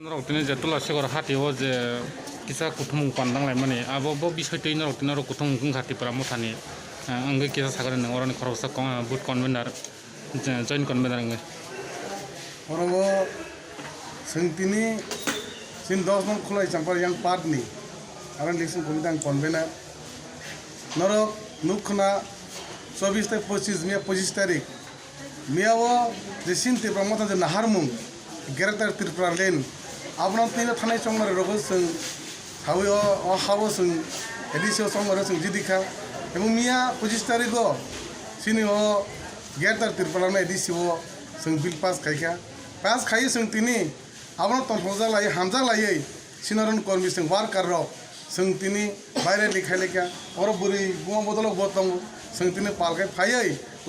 Rotine je tula segor hati o je kisa kuthum pandang lai mani abo bo bisoi tei na rotine ro kuthum gung hati pra mothani angge kisa sagar ne orani khorosa boot convener join convener angge orobo sengtini sin 10 non khulai champar yang part ni aran lection komidang convener norok nukhna 24 থেকে 25 mia 25 tarik miawo je sin te pramota je naharmung gertar tirpra len আপনার তিনে থানায় সংমারে রোগ song হাওই ও হাও song এডিসিও সংমারে song জিদিখা এবং মিয়া 25 তারিখ সিনি ও গেরতার তিরপালামে এডিসিও song bill pass খাইখা pass খাই song তিনি আপনার তনফজা লাই হামজা লাই সিনারন কর্মী সং ওয়ার্কার র সং তিনি বাইরে লিখাই লেখা ওর বুড়ি গুমা বদলক বতং সং তিনি পালখাই ফাই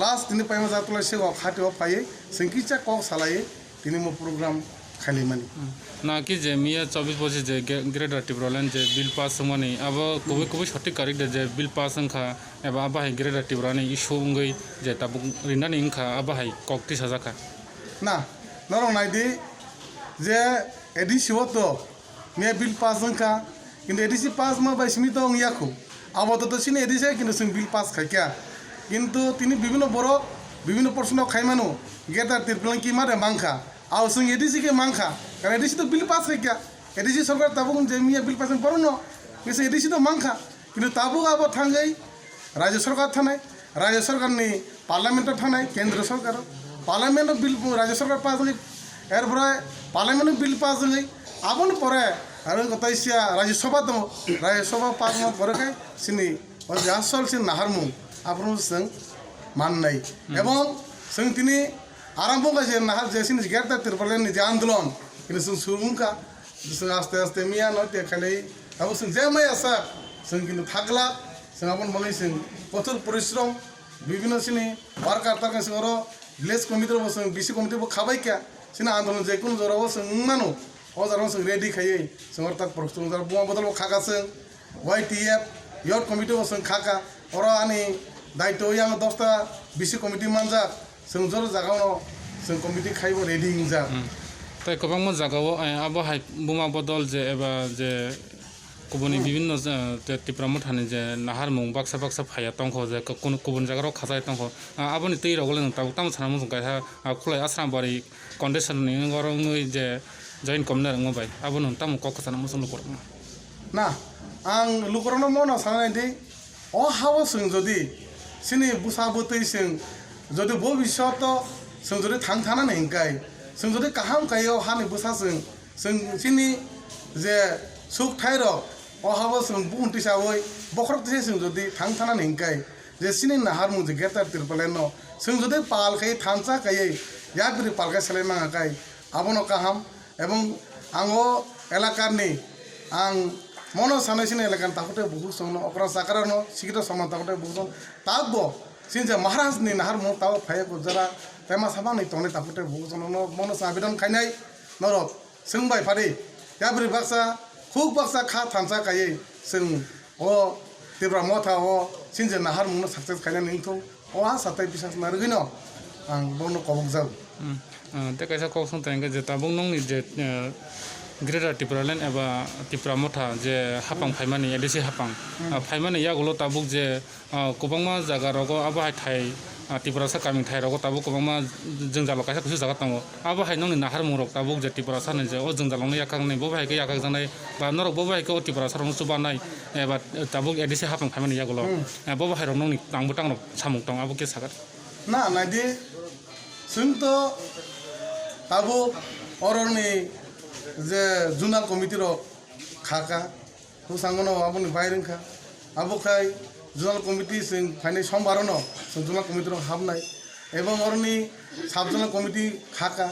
লাস্ট তিনি পাইমা জাতলা সে খাটি ফাই সং কিচা কক সালাই তিনি মো প্রোগ্রাম খালি মানি না কি যে মিয়া 24-25 যে গ্রেড টিব্রলেন যে বিল পাস মানি আবো কবে কবে সঠিক তারিখ যে বিল পাস সংখা এবা আবাহাই গ্রেড টিব্রানি ইস্যু উঙ্গই যে তাবু রিনানি ইনখা আবাহাই ককটি সাজাখা না নরং নাইদি যে এডিসি হতো মিয়া বিল পাস সংখা কিন্তু এডিসি পাস মা বাইসমি তো ইয়াকু আপাতত সিনে এডিসি কিন্তু সিং বিল পাস খাইকা কিন্তু তিনি বিভিন্ন বড় বিভিন্ন প্রশ্ন খাইমানো গেটার তিরপলন কি মারে মাংখা আর সঙ্গ এডিসি কে মাংখা কারণ এডিসি তো বিল পাস খাইকা এডিসি সরকার তাবুক যে মিয়া বিল পাস করনো কিন্তু এডিসি তো মাংখা কিন্তু তাবুক আবার থাঙ্গাই রাজ্য সরকার থানায় রাজ্য সরকার নি পার্লামেন্টের থানায় কেন্দ্র সরকার পার্লামেন্ট বিল রাজ্য সরকার পাস হই এরপরে পার্লামেন্ট বিল পাস হই আবন পরে আর কথাইছিয়া রাজ্যসভা তো রাজ্যসভা পাস পরে খাই সিনি আসল সিন নাহারমু আপনার সঙ্গ মান নাই এবং সঙ্গ তিনি আরম্ভ কাছে নাহার যে সিনি গেরতার তিরপালেন যে আন্দোলন কিন্তু সঙ্গ শুরুকা আস্তে আস্তে মিয়া নয় খালি এবং সঙ্গ যে মাই আসা সঙ্গ কিন্তু থাকলা সঙ্গ আপন বলাই সঙ্গ প্রচুর পরিশ্রম বিভিন্ন সিনি ওয়ার্কার তার কাছে ওর ভিলেজ কমিটির সঙ্গ বিসি কমিটি খাবাই কে সিনি আন্দোলন যে কোনো জোর সঙ্গ মানো ও যারা সঙ্গ রেডি খাইয়ে সঙ্গ তার পরিশ্রম যারা বোমা বদল খাকা সঙ্গ YTF ইয়ট কমিটি সঙ্গ খাকা ওরা আনি দায়িত্ব ইয়াং 10টা বিসি কমিটি মানজা जों जर जागावनो जों कमिटि खाइब रेडि जा তাই কবাং জাগাও আবহাই বুমা বদল যে এবা যে কুবনি বিভিন্ন টিপ্রাম থানি যে নাহার মুং বাক্সা বাক্সা ফায়া তংখ যে কোন কুবন জাগারাও খাজাই তংখ আবনি তৈ রগলে তাবু তাম ছানা মুং গাইহা খুলাই আশ্রাম বাড়ি কন্ডিশন নি গরংই যে জয়েন কমনার ngबाय আবন তাম কক ছানা মুং লুকর না आं लुकरनो मनो सानायदि अ हाव जों जदि सिनि बुसा बतै जों যদি ভবিষ্যত जों যদি थांथानानै हिंकाय जों যদি काहाम कायाव हानि बुसा जों सिनि जे सुख थाइर अहाबो जों बुंतिसावै बखरतसे जों যদি थांथानानै हिंकाय जे सिनि नाहार मुं जे गेटार तिरपलेन जों যদি पालखाय थानसा कायै याबरि पालखाय सेलाय मांगाकाय आबनो काहाम এবং आङो एलाकारनि आं मनो सानायसिनि एलाकान ताकते बहु संनो अकरा साकारनो सिगित समान ताकते बहु ताबो सिंजा महाराज नि नाहार मो ताव फाय को जरा तेमा साबा नै तने ताकते बहु संनो मनो साबिदन खाइनाय नरक सोंबाय फारि याबरि बाक्सा खुक बाक्सा खा थानसा कायै जों अ तेब्रा मथा अ सिंजा नाहार मो सक्सेस खाइना निंथौ अ साथाय बिसास नारगिनो आं बनो कबक जाउ ते कायसा कक सं तांगे जे ताबुं नंनि जे ग्रेडार टिप्रालेन एबा टिप्रा मथा जे हापां फाइमानि एडिसि हापां फाइमानि यागुलो ताबुक जे गोबांमा जागा रगो आबाहाय थाय टिप्रा सा कामिं थाय रगो ताबुक गोबांमा जों जालो कायसा कुसु जागा तंगो आबाहाय नंनि नाहार मुरक ताबुक जे टिप्रा सानि जे ओ जों जालांनि याकांनि बबाहायके याकाक जानाय बा नरक बबाहायके टिप्रा सारनो सुबानाय एबा ताबुक एडिसि हापां फाइमानि यागुलो बबाहाय रक नंनि तांबो तांनो सामुक तंग आबो के सागार ना नायदि जों तो ताबुक अरनि যে জুনাল কমিটির খাকা তো সাঙ্গনো আপনি বাইরেখা আবো খাই জুনাল কমিটি जों ফাইনাল সোমবারনো जों জুনাল কমিটির হাবনাই এবং অরনি সাবজুনাল কমিটি খাকা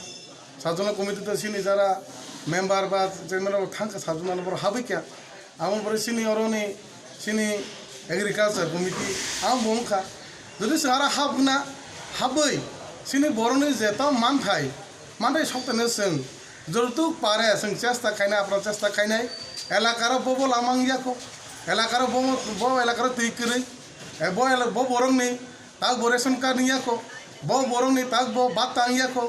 সাবজুনাল কমিটি তো সিনি যারা মেম্বার বা চেয়ারম্যান থাকা সাবজুনাল বড় হাবে কে আমন পরে সিনি অরনি সিনি এগ্রিকালচার কমিটি আম বমখা যদি সারা হাবনা হাবই সিনি বরনি যেতা মান থাই মানে সপ্তাহে जों যতটুক পারে जों চেষ্টা খাইনা আপনার চেষ্টা খাইনাই এলাকার বব লামাংয়াকো এলাকার বব এলাকার তৈকরে ব বরং নেই তাক রেশন কার্ড নিয়াকো ব বরং নেই তাক বাত তাংয়াকো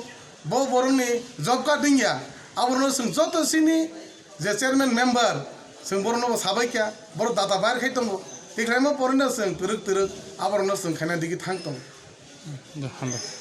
ব বরং নেই জব কার্ড দিঙ্গিয়া aborno sung joto sini je chairman member sung borno sabaikya bor data bar khai tongo tikraimo porina sung turuk aborno sung khana digi thang tongo হামবাই